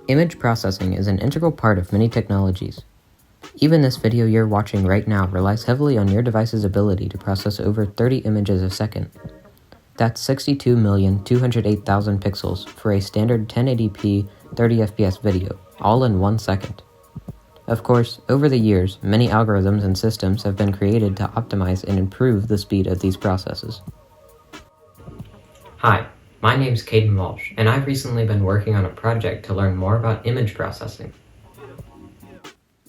Image processing is an integral part of many technologies. Even this video you're watching right now relies heavily on your device's ability to process over 30 images a second. That's 62,208,000 pixels for a standard 1080p 30fps video, all in 1 second. Of course, over the years, many algorithms and systems have been created to optimize and improve the speed of these processes. Hi, my name's Caden Walsh, and I've recently been working on a project to learn more about image processing.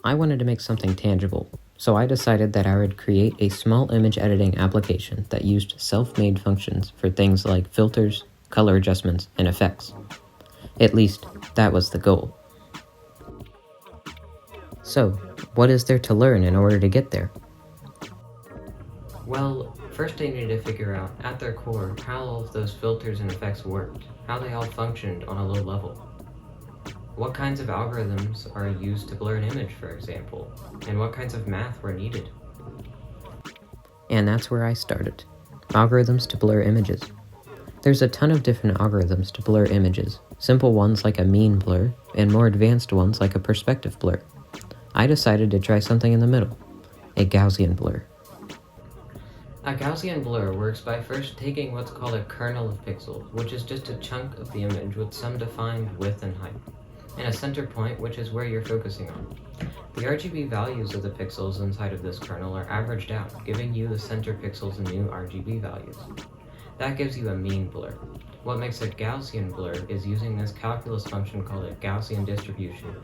I wanted to make something tangible, so I decided that I would create a small image editing application that used self-made functions for things like filters, color adjustments, and effects. At least, that was the goal. So, what is there to learn in order to get there? Well, first I needed to figure out, at their core, how all of those filters and effects worked, how they all functioned on a low level. What kinds of algorithms are used to blur an image, for example, and what kinds of math were needed. And that's where I started. Algorithms to blur images. There's a ton of different algorithms to blur images, simple ones like a mean blur, and more advanced ones like a perspective blur. I decided to try something in the middle, a Gaussian blur. A Gaussian blur works by first taking what's called a kernel of pixels, which is just a chunk of the image with some defined width and height, and a center point, which is where you're focusing on. The RGB values of the pixels inside of this kernel are averaged out, giving you the center pixel's new RGB values. That gives you a mean blur. What makes a Gaussian blur is using this calculus function called a Gaussian distribution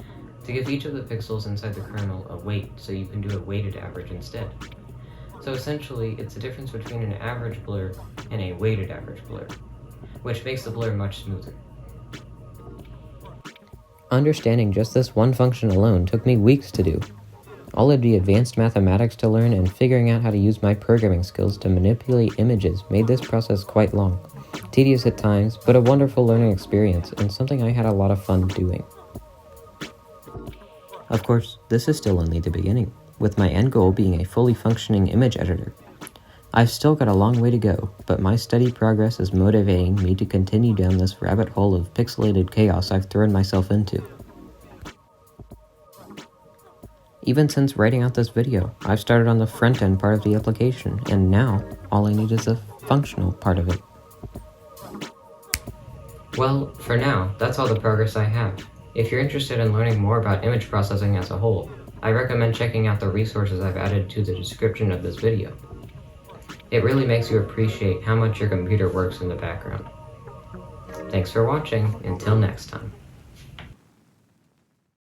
to give each of the pixels inside the kernel a weight, so you can do a weighted average instead. So essentially, it's the difference between an average blur and a weighted average blur, which makes the blur much smoother. Understanding just this one function alone took me weeks to do. All of the advanced mathematics to learn and figuring out how to use my programming skills to manipulate images made this process quite long, tedious at times, but a wonderful learning experience and something I had a lot of fun doing. Of course, this is still only the beginning, with my end goal being a fully functioning image editor. I've still got a long way to go, but my steady progress is motivating me to continue down this rabbit hole of pixelated chaos I've thrown myself into. Even since writing out this video, I've started on the front-end part of the application, and now, all I need is the functional part of it. Well, for now, that's all the progress I have. If you're interested in learning more about image processing as a whole, I recommend checking out the resources I've added to the description of this video. It really makes you appreciate how much your computer works in the background. Thanks for watching, until next time.